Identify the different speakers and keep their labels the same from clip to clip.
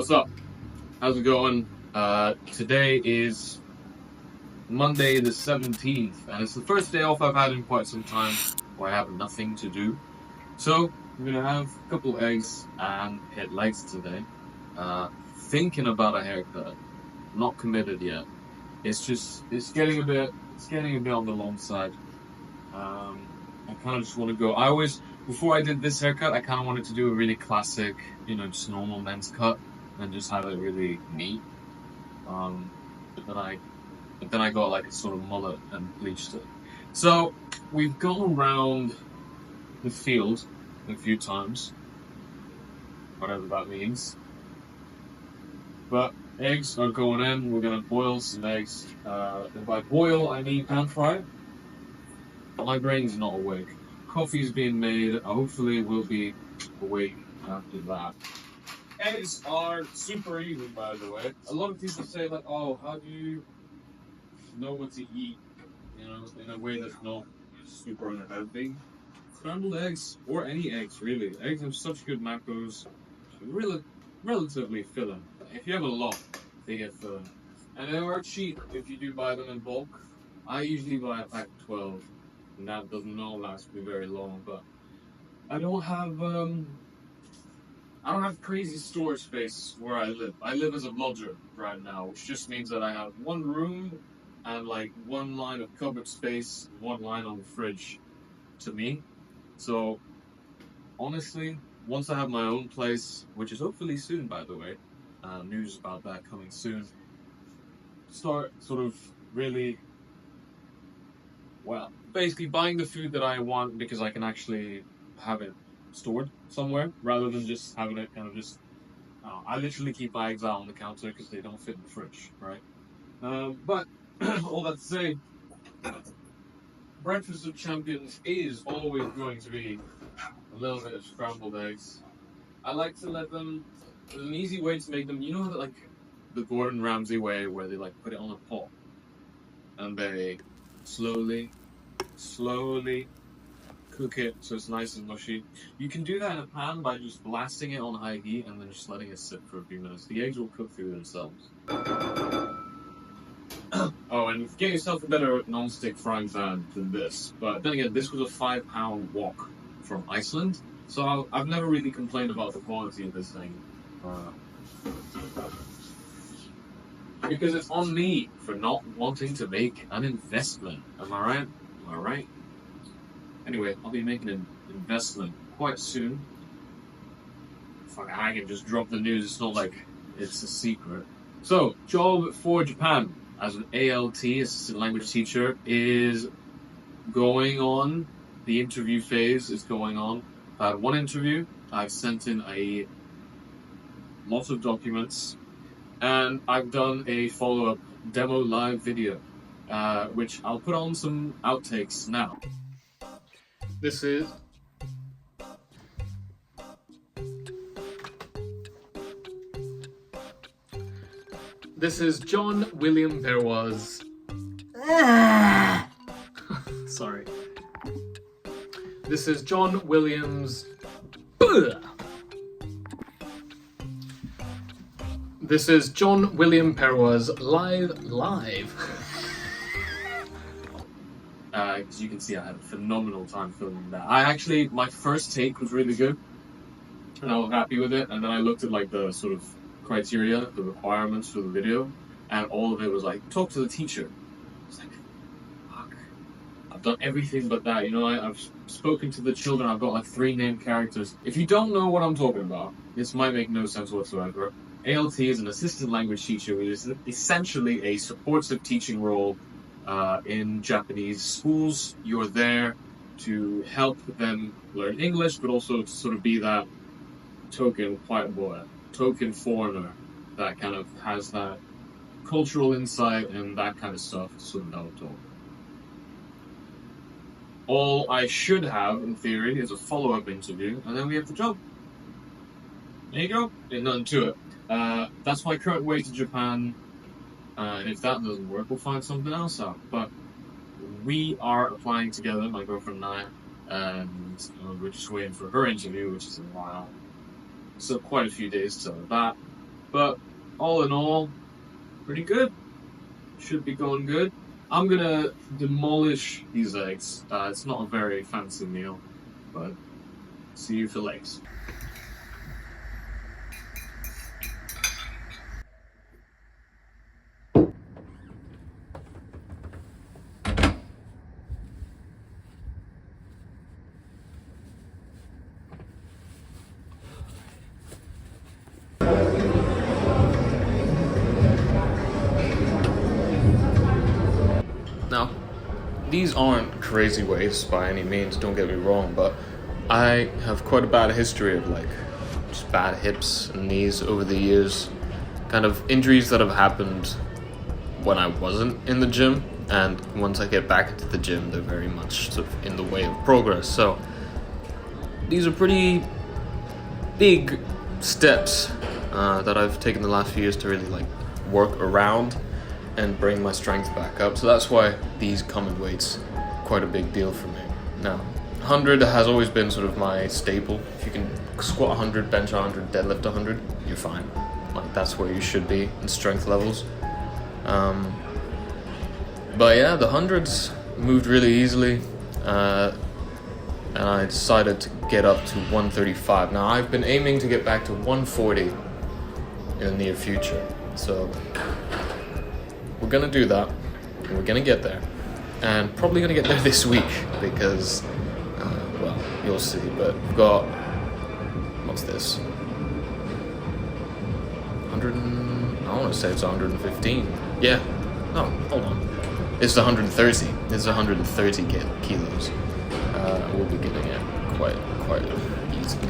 Speaker 1: What's up? How's it going? Today is Monday the 17th, and it's the first day off I've had in quite some time where I have nothing to do. So, I'm gonna have a couple eggs and hit legs today. Thinking about a haircut. Not committed yet. It's getting a bit on the long side. I kind of just want to go. Before I did this haircut, I kind of wanted to do a really classic, just normal men's cut and just have it really neat. But then I got like a sort of mullet and bleached it. So we've gone around the field a few times, whatever that means. But eggs are going in. We're gonna boil some eggs. And by boil, I mean pan fry. My brain's not awake. Coffee's being made. Hopefully, we'll be awake after that. Eggs are super easy, by the way. A lot of people say like, "Oh, how do you know what to eat?" In a way that's not super unhealthy. Scrambled eggs, or any eggs really. Eggs have such good macros. Relatively filling. If you have a lot, they get filling. And they are cheap if you do buy them in bulk. I usually buy a pack of 12, and that does not last me very long. But I don't have crazy storage space where I live. I live as a lodger right now, which just means that I have one room and like one line of cupboard space, one line on the fridge to me. So honestly, once I have my own place, which is hopefully soon, by the way, news about that coming soon, start sort of really, basically buying the food that I want because I can actually have it stored somewhere rather than just having it kind of just. I literally keep my eggs out on the counter because they don't fit in the fridge, right? But all that to say, breakfast of champions is always going to be a little bit of scrambled eggs. I like to let them. There's an easy way to make them. You know, like the Gordon Ramsay way, where they like put it on a pot and they slowly cook it so it's nice and mushy. You can do that in a pan by just blasting it on high heat and then just letting it sit for a few minutes. The eggs will cook through themselves. Oh, and get yourself a better non-stick frying pan than this. But then again, this was a 5-pound wok from Iceland, so I've never really complained about the quality of this thing. Because it's on me for not wanting to make an investment. Am I right? Anyway, I'll be making an investment quite soon. Fuck, I can just drop the news. It's not like it's a secret. So, job for Japan as an ALT, assistant language teacher, is going on. The interview phase is going on. I had one interview. I've sent in a lot of documents. And I've done a follow-up demo live video, which I'll put on some outtakes now. This is John William Perwas. Sorry. This is John Williams. This is John William Perwas live. As you can see, I had a phenomenal time filming that. My first take was really good, and I was happy with it. And then I looked at like the sort of criteria, the requirements for the video, and all of it was like, talk to the teacher. It's like, fuck. I've done everything but that. I've spoken to the children. I've got like 3 named characters. If you don't know what I'm talking about, this might make no sense whatsoever. ALT is an assistant language teacher, which is essentially a supportive teaching role in Japanese schools. You're there to help them learn English, but also to sort of be that token white boy, token foreigner that kind of has that cultural insight and that kind of stuff to sort of help talk. All I should have, in theory, is a follow-up interview, and then we have the job. There you go. There's nothing to it. That's my current way to Japan. If that doesn't work, we'll find something else out. But we are applying together, my girlfriend and I, and we're just waiting for her interview, which is in a while. So quite a few days till that. But all in all, pretty good. Should be going good. I'm gonna demolish these eggs. It's not a very fancy meal, but see you for legs. Now, these aren't crazy weights by any means, don't get me wrong, but I have quite a bad history of like just bad hips and knees over the years. Kind of injuries that have happened when I wasn't in the gym, and once I get back into the gym, they're very much sort of in the way of progress. So these are pretty big steps that I've taken the last few years to really like work around and bring my strength back up. So that's why these common weights quite a big deal for me. Now, 100 has always been sort of my staple. If you can squat 100, bench 100, deadlift 100, you're fine. Like that's where you should be in strength levels. But yeah, the hundreds moved really easily, and I decided to get up to 135. Now I've been aiming to get back to 140 in the near future. So we're gonna do that, and we're gonna get there, and probably gonna get there this week because, well, you'll see. But we've got, what's this? 100. I want to say it's 115. Yeah. No, hold on. It's 130. It's 130 kilos. We'll be getting it quite easily.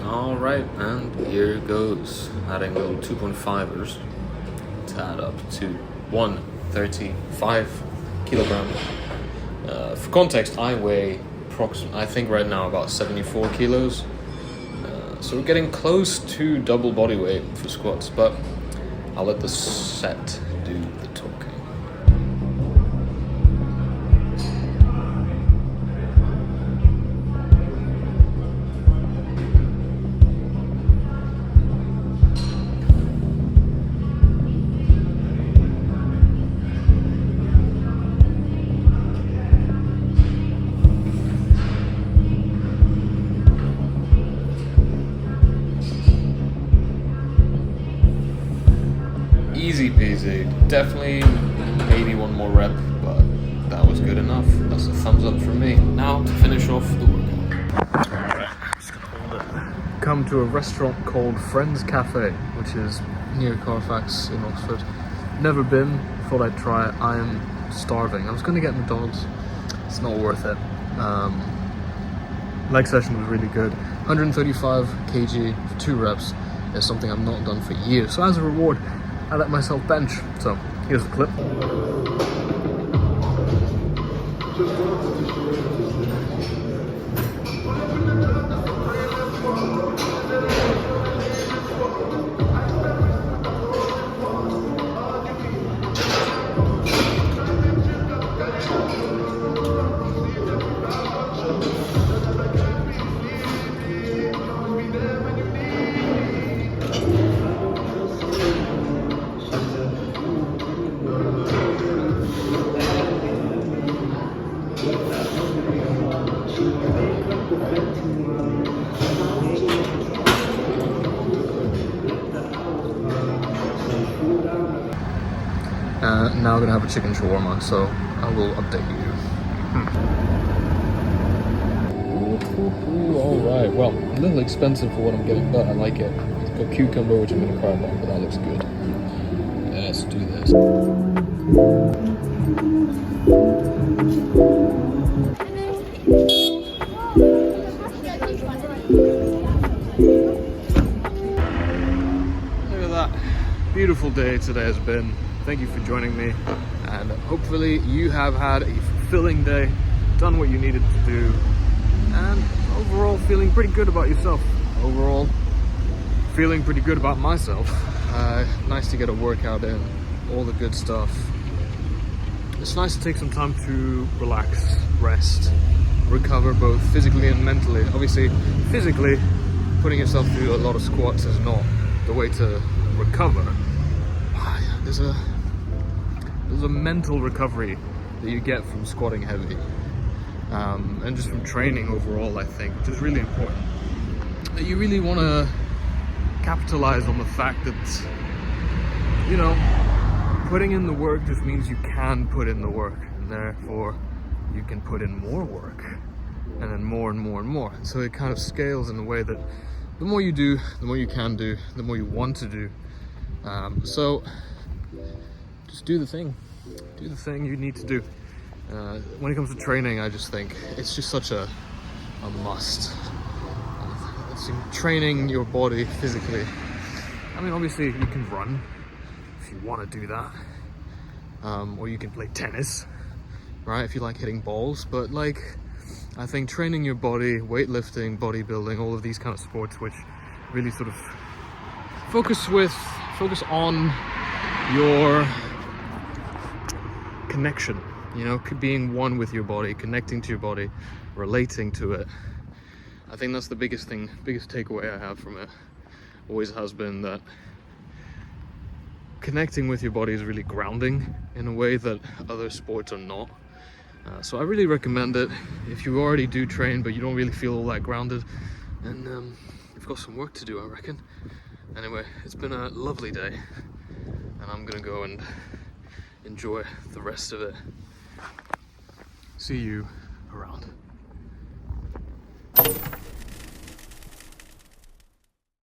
Speaker 1: Alright, and here goes. Adding little 2.5ers to add up to 135 kilogram. For context, I weigh approximately, I think right now about 74 kilos. So we're getting close to double body weight for squats, but I'll let the set do the talking. Easy peasy. Definitely maybe one more rep, but that was good enough. That's a thumbs up from me. Now to finish off the workout. Alright, just gonna hold it. Come to a restaurant called Friends Cafe, which is near Carfax in Oxford. Never been, thought I'd try it. I am starving. I was gonna get McDonald's. It's not worth it. Leg session was really good. 135 kg for 2 reps is something I've not done for years. So as a reward, I let myself bench. So here's the clip. Now I'm gonna have a chicken shawarma, so I will update you. Alright, well, a little expensive for what I'm getting, but I like it.
Speaker 2: Got cucumber, which I'm going to carve on, but that looks good. Let's do this. Look at that. Beautiful day today has been. Thank you for joining me, and hopefully you have had a fulfilling day, done what you needed to do, and overall feeling pretty good about yourself. Overall feeling pretty good about myself. Nice to get a workout in, all the good stuff. It's nice to take some time to relax, rest, recover both physically and mentally. Obviously, physically, putting yourself through a lot of squats is not the way to recover. There's a mental recovery that you get from squatting heavy, and just from training overall, I think, which is really important. You really want to capitalize on the fact that, you know, putting in the work just means you can put in the work, and therefore you can put in more work, and then more and more and more. And so it kind of scales in a way that the more you do, the more you can do, the more you want to do. So just do the thing you need to do. When it comes to training, I just think it's just such a must. It's training your body physically. I mean, obviously you can run if you want to do that, or you can play tennis, right, if you like hitting balls. But like, I think training your body, weightlifting, bodybuilding, all of these kind of sports which really sort of focus on your connection, you know, being one with your body, connecting to your body, relating to it. I think that's the biggest takeaway I have from it. Always has been that connecting with your body is really grounding in a way that other sports are not. So I really recommend it if you already do train but you don't really feel all that grounded, and you've got some work to do, I reckon. Anyway, it's been a lovely day, and I'm gonna go and enjoy the rest of it. See you around.